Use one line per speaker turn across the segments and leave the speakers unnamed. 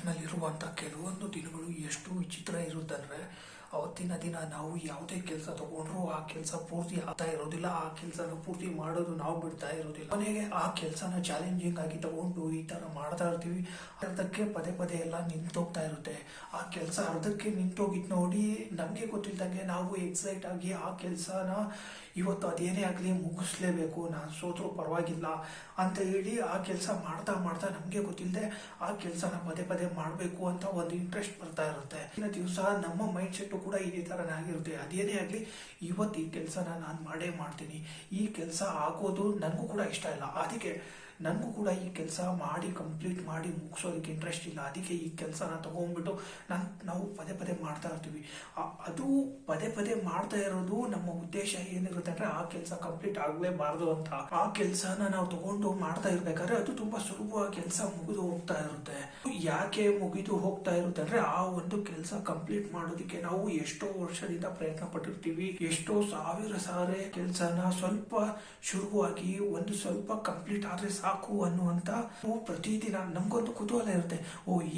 ಲೈಫ್ನಲ್ಲಿರುವಂಥ ಕೆಲವೊಂದು ದಿನಗಳು ಎಷ್ಟು ವಿಚಿತ್ರ ಇರುತ್ತಂದ್ರೆ ಅವತ್ತಿನ ದಿನ ನಾವು ಯಾವುದೇ ಕೆಲಸ ತಗೊಂಡ್ರು ಆ ಕೆಲಸ ಪೂರ್ತಿ ಆಗ್ತಾ ಇರೋದಿಲ್ಲ. ಆ ಕೆಲಸನ ಪೂರ್ತಿ ಮಾಡೋದು ನಾವು ಬಿಡ್ತಾ ಇರೋದಿಲ್ಲ. ಕೊನೆಗೆ ಆ ಕೆಲಸನ ಚಾಲೆಂಜಿಂಗ್ ಆಗಿ ತಗೊಂಡು ಈ ತರ ಮಾಡ್ತಾ ಇರ್ತೀವಿ. ಅರ್ಧಕ್ಕೆ ಪದೇ ಪದೇ ಎಲ್ಲ ನಿಂತೋಗ್ತಾ ಇರುತ್ತೆ. ಆ ಕೆಲಸ ಅರ್ಧಕ್ಕೆ ನಿಂತೋಗಿದ್ ನೋಡಿ ನಮ್ಗೆ ಗೊತ್ತಿಲ್ದಂಗೆ ನಾವು ಎಕ್ಸೈಟ್ ಆಗಿ ಆ ಕೆಲಸನ ಇವತ್ತು ಅದೇನೇ ಆಗ್ಲಿ ಮುಗಿಸ್ಲೇಬೇಕು, ನಾನು ಸೋತ್ರು ಪರವಾಗಿಲ್ಲ ಅಂತ ಹೇಳಿ ಆ ಕೆಲಸ ಮಾಡ್ತಾ ಮಾಡ್ತಾ ನಮ್ಗೆ ಗೊತ್ತಿಲ್ಲದೆ ಆ ಕೆಲಸನ ಪದೇ ಪದೇ ಮಾಡಬೇಕು ಅಂತ ಒಂದು ಇಂಟ್ರೆಸ್ಟ್ ಬರ್ತಾ ಇರುತ್ತೆ. ಇನ್ನ ದಿವಸ ನಮ್ಮ ಮೈಂಡ್ ಸೆಟ್ ಕೂಡ ಇದೇ ತರನೇ ಆಗಿರುತ್ತೆ. ಅದೇನೇ ಆಗ್ಲಿ ಇವತ್ತು ಈ ಕೆಲಸನ ನಾನು ಮಾಡೇ ಮಾಡ್ತೀನಿ. ಈ ಕೆಲಸ ಆಗೋದು ನನಗೂ ಕೂಡ ಇಷ್ಟ ಇಲ್ಲ, ಅದಕ್ಕೆ ನನಗೂ ಕೂಡ ಈ ಕೆಲಸ ಮಾಡಿ ಕಂಪ್ಲೀಟ್ ಮಾಡಿ ಮುಗಿಸೋದಕ್ಕೆ ಇಂಟ್ರೆಸ್ಟ್ ಇಲ್ಲ. ಅದಕ್ಕೆ ಈ ಕೆಲಸನ ತಗೊಂಡ್ಬಿಟ್ಟು ನಾವು ಪದೇ ಪದೇ ಮಾಡ್ತಾ ಇರ್ತೀವಿ. ಅದು ಪದೇ ಪದೇ ಮಾಡ್ತಾ ಇರೋದು ನಮ್ಮ ಉದ್ದೇಶ ಏನಿರುತ್ತೆ ಅಂದ್ರೆ ಆ ಕೆಲಸ ಕಂಪ್ಲೀಟ್ ಆಗ್ಲೇಬಾರ್ದು ಅಂತ. ಆ ಕೆಲಸನ ನಾವು ತಗೊಂಡು ಮಾಡ್ತಾ ಇರ್ಬೇಕಾದ್ರೆ ಅದು ತುಂಬಾ ಸುಲಭವಾಗಿ ಕೆಲಸ ಮುಗಿದು ಹೋಗ್ತಾ ಇರುತ್ತೆ. ಯಾಕೆ ಮುಗಿದು ಹೋಗ್ತಾ ಇರುತ್ತೆ ಅಂದ್ರೆ ಆ ಒಂದು ಕೆಲಸ ಕಂಪ್ಲೀಟ್ ಮಾಡೋದಕ್ಕೆ ನಾವು ಎಷ್ಟೋ ವರ್ಷದಿಂದ ಪ್ರಯತ್ನ ಪಟ್ಟಿರ್ತೀವಿ. ಎಷ್ಟೋ ಸಾವಿರ ಸಾರಿ ಕೆಲಸನ ಸ್ವಲ್ಪ ಶುರುವಾಗಿ ಒಂದು ಸ್ವಲ್ಪ ಕಂಪ್ಲೀಟ್ ಆದ್ರೆ ಸಾಕು ಅನ್ನುವಂತ ಪ್ರತಿದಿನ ನಮ್ಗೊಂದು ಕುತೂಹಲ ಇರುತ್ತೆ.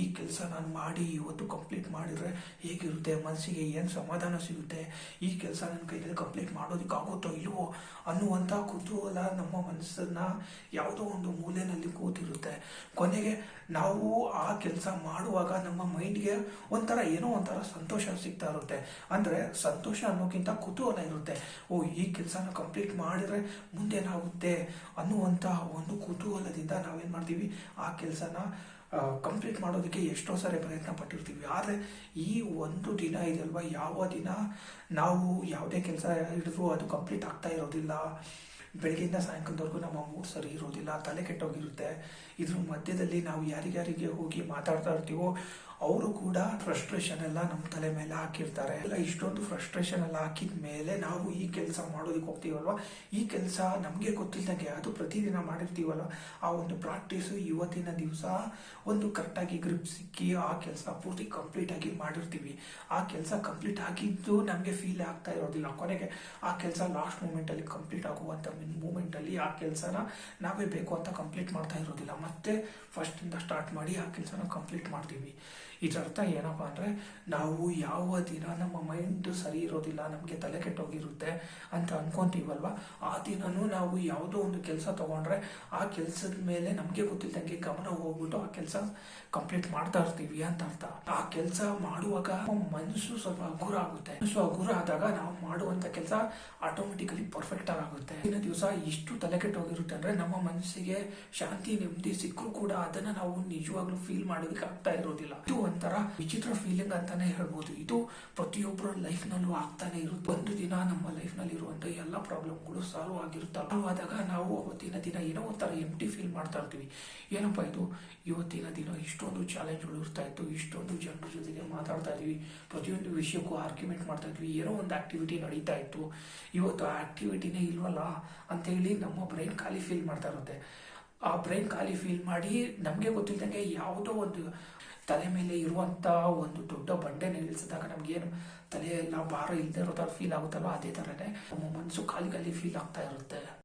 ಈ ಕೆಲಸ ನಾನು ಮಾಡಿ ಇವತ್ತು ಕಂಪ್ಲೀಟ್ ಮಾಡಿದ್ರೆ ಹೇಗಿರುತ್ತೆ, ಮನಸ್ಸಿಗೆ ಏನ್ ಸಮಾಧಾನ ಸಿಗುತ್ತೆ, ಈ ಕೆಲಸ ನನ್ನ ಕೈಯಲ್ಲಿ ಕಂಪ್ಲೀಟ್ ಮಾಡೋದಕ್ಕೆ ಆಗುತ್ತೋ ಇಲ್ವೋ ಅನ್ನುವಂತ ಕುತೂಹಲ ನಮ್ಮ ಮನಸ್ಸನ್ನ ಯಾವುದೋ ಒಂದು ಮೂಲೆಯಲ್ಲಿ ಕೂತಿರುತ್ತೆ. ಕೊನೆಗೆ ನಾವು ಆ ಕೆಲಸ ಮಾಡುವಾಗ ನಮ್ಮ ಮೈಂಡ್ಗೆ ಏನೋ ಒಂಥರ ಸಂತೋಷ ಸಿಗ್ತಾ ಇರುತ್ತೆ. ಅಂದ್ರೆ ಸಂತೋಷ ಅನ್ನೋಕ್ಕಿಂತ ಕುತೂಹಲ ಇರುತ್ತೆ. ಈ ಕೆಲಸನ ಕಂಪ್ಲೀಟ್ ಮಾಡಿದ್ರೆ ಮುಂದೇನಾಗುತ್ತೆ ಅನ್ನುವಂತ ಒಂದು ಕುತೂಹಲದಿಂದ ನಾವೇನ್ ಮಾಡ್ತೀವಿ, ಆ ಕೆಲಸನ ಕಂಪ್ಲೀಟ್ ಮಾಡೋದಕ್ಕೆ ಎಷ್ಟೋ ಸಾರಿ ಪ್ರಯತ್ನ ಪಟ್ಟಿರ್ತೀವಿ. ಆದ್ರೆ ಈ ಒಂದು ದಿನ ಇದಲ್ವಾ, ಯಾವ ದಿನ ನಾವು ಯಾವುದೇ ಕೆಲಸ ಹಿಡಿದ್ರು ಅದು ಕಂಪ್ಲೀಟ್ ಆಗ್ತಾ ಇರೋದಿಲ್ಲ. ಬೆಳಗ್ಗೆಯಿಂದ ಸಾಯಂಕಾಲದವರೆಗೂ ನಮ್ಮ ಮೂಡ್ ಸರಿ ಇರೋದಿಲ್ಲ, ತಲೆ ಕೆಟ್ಟೋಗಿರುತ್ತೆ. ಇದ್ರ ಮಧ್ಯದಲ್ಲಿ ನಾವು ಯಾರಿಗಾರಿಗೆ ಹೋಗಿ ಮಾತಾಡ್ತಾ ಇರ್ತೀವೋ ಅವರು ಕೂಡ ಫ್ರಸ್ಟ್ರೇಷನ್ ಎಲ್ಲ ನಮ್ಮ ತಲೆ ಮೇಲೆ ಹಾಕಿರ್ತಾರೆ. ಎಲ್ಲ ಇಷ್ಟೊಂದು ಫ್ರಸ್ಟ್ರೇಷನ್ ಎಲ್ಲ ಹಾಕಿದ ಮೇಲೆ ನಾವು ಈ ಕೆಲಸ ಮಾಡೋದಕ್ಕೆ ಹೋಗ್ತೀವಲ್ವಾ, ಈ ಕೆಲಸ ನಮ್ಗೆ ಗೊತ್ತಿಲ್ದಂಗೆ ಅದು ಪ್ರತಿದಿನ ಮಾಡಿರ್ತೀವಲ್ಲ, ಆ ಒಂದು ಪ್ರಾಕ್ಟೀಸ್ ಇವತ್ತಿನ ದಿವಸ ಒಂದು ಕರೆಕ್ಟಾಗಿ ಗ್ರಿಪ್ ಸಿಕ್ಕಿ ಆ ಕೆಲಸ ಪೂರ್ತಿ ಕಂಪ್ಲೀಟ್ ಆಗಿ ಮಾಡಿರ್ತೀವಿ. ಆ ಕೆಲಸ ಕಂಪ್ಲೀಟ್ ಆಗಿದ್ದು ನಮ್ಗೆ ಫೀಲ್ ಆಗ್ತಾ ಇರೋದಿಲ್ಲ. ಕೊನೆಗೆ ಆ ಕೆಲಸ ಲಾಸ್ಟ್ ಮೂಮೆಂಟ್ ಅಲ್ಲಿ ಕಂಪ್ಲೀಟ್ ಆಗುವಂತ ಮೂಮೆಂಟ್ ಅಲ್ಲಿ ಆ ಕೆಲಸನ ನಾವೇ ಬೇಕು ಅಂತ ಕಂಪ್ಲೀಟ್ ಮಾಡ್ತಾ ಇರೋದಿಲ್ಲ. ಮತ್ತೆ ಫಸ್ಟ್ ಇಂದ ಸ್ಟಾರ್ಟ್ ಮಾಡಿ ಆ ಕೆಲಸನ ಕಂಪ್ಲೀಟ್ ಮಾಡ್ತೀವಿ. ಇದರ ಅರ್ಥ ಏನಪ್ಪಾ ಅಂದ್ರೆ ನಾವು ಯಾವ ದಿನ ನಮ್ಮ ಮೈಂಡ್ ಸರಿ ಇರೋದಿಲ್ಲ, ನಮ್ಗೆ ತಲೆ ಕೆಟ್ಟೋಗಿರುತ್ತೆ ಅಂತ ಅನ್ಕೊಂತೀವಲ್ವಾ, ಆ ದಿನನೂ ನಾವು ಯಾವುದೋ ಒಂದು ಕೆಲಸ ತಗೊಂಡ್ರೆ ಆ ಕೆಲಸದ ಮೇಲೆ ನಮ್ಗೆ ಗೊತ್ತಿಲ್ದಂಗೆ ಗಮನ ಹೋಗ್ಬಿಟ್ಟು ಆ ಕೆಲಸ ಕಂಪ್ಲೀಟ್ ಮಾಡ್ತಾ ಇರ್ತೀವಿ ಅಂತ ಅರ್ಥ. ಆ ಕೆಲಸ ಮಾಡುವಾಗ ಮನಸ್ಸು ಸ್ವಲ್ಪ ಹಗುರ ಆಗುತ್ತೆ. ಮನಸ್ಸು ಹಗುರ ಆದಾಗ ನಾವು ಮಾಡುವಂತ ಕೆಲಸ ಆಟೋಮೆಟಿಕಲಿ ಪರ್ಫೆಕ್ಟ್ ಆಗುತ್ತೆ. ಇನ್ನ ದಿವಸ ಇಷ್ಟು ತಲೆ ಕೆಟ್ಟೋಗಿರುತ್ತೆ ಅಂದ್ರೆ ನಮ್ಮ ಮನಸ್ಸಿಗೆ ಶಾಂತಿ ನೆಮ್ಮದಿ ಸಿಕ್ಕರೂ ಕೂಡ ಅದನ್ನ ನಾವು ನಿಜವಾಗ್ಲೂ ಫೀಲ್ ಮಾಡೋದಕ್ಕೆ ಆಗ್ತಾ ಇರೋದಿಲ್ಲ. ಇದು ಒಂಥರ ವಿಚಿತ್ರ ಫೀಲಿಂಗ್ ಅಂತಾನೆ ಹೇಳ್ಬೋದು. ಇದು ಪ್ರತಿಯೊಬ್ಬರ ಲೈಫ್ ನಲ್ಲೂ ಆಗ್ತಾನೆ ಇರುತ್ತೆ. ಒಂದು ದಿನ ನಮ್ಮ ಲೈಫ್ ನಲ್ಲಿ ಇರುವಂತ ಎಲ್ಲ ಪ್ರಾಬ್ಲಮ್ಗಳು ಸಾಲ್ವ್ ಆಗಿರುತ್ತಲ್ಲ, ಆದಾಗ ನಾವು ಅವತ್ತಿನ ದಿನ ಏನೋ ಒಂಥರ ಎಂಟಿ ಫೀಲ್ ಮಾಡ್ತಾ ಇರ್ತೀವಿ. ಏನಪ್ಪಾ ಇದು, ಇವತ್ತಿನ ದಿನ ಇಷ್ಟೊಂದು ಚಾಲೆಂಜ್ಗಳು ಇರ್ತಾ ಇತ್ತು, ಇಷ್ಟೊಂದು ಜನರ ಜೊತೆಗೆ ಮಾತಾಡ್ತಾ ಇದೀವಿ, ಪ್ರತಿಯೊಂದು ವಿಷಯಕ್ಕೂ ಆರ್ಗ್ಯುಮೆಂಟ್ ಮಾಡ್ತಾ ಇದ್ವಿ, ಏನೋ ಒಂದು ಆಕ್ಟಿವಿಟಿ ನಡೀತಾ ಇತ್ತು, ಇವತ್ತು ಆ ಆಕ್ಟಿವಿಟಿನೇ ಇಲ್ವಲ್ಲ ಅಂತ ಹೇಳಿ ನಮ್ಮ ಬ್ರೈನ್ ಖಾಲಿ ಫೀಲ್ ಮಾಡ್ತಾ ಇರುತ್ತೆ. ಆ ಬ್ರೈನ್ ಖಾಲಿ ಫೀಲ್ ಮಾಡಿ ನಮ್ಗೆ ಗೊತ್ತಿಲ್ದಂಗೆ ಯಾವುದೋ ಒಂದು ತಲೆ ಮೇಲೆ ಇರುವಂತ ಒಂದು ದೊಡ್ಡ ಬಂಡೆ ನಿಲ್ಲಿಸಿದಾಗ ನಮ್ಗೇನು ತಲೆ ಎಲ್ಲ ಭಾರ ಇಲ್ಲದೆ ಇರೋ ತರ ಫೀಲ್ ಆಗುತ್ತಲ್ವ, ಅದೇ ತರನೇ ನಮ್ಮ ಮನಸ್ಸು ಖಾಲಿ ಖಾಲಿ ಫೀಲ್ ಆಗ್ತಾ ಇರುತ್ತೆ.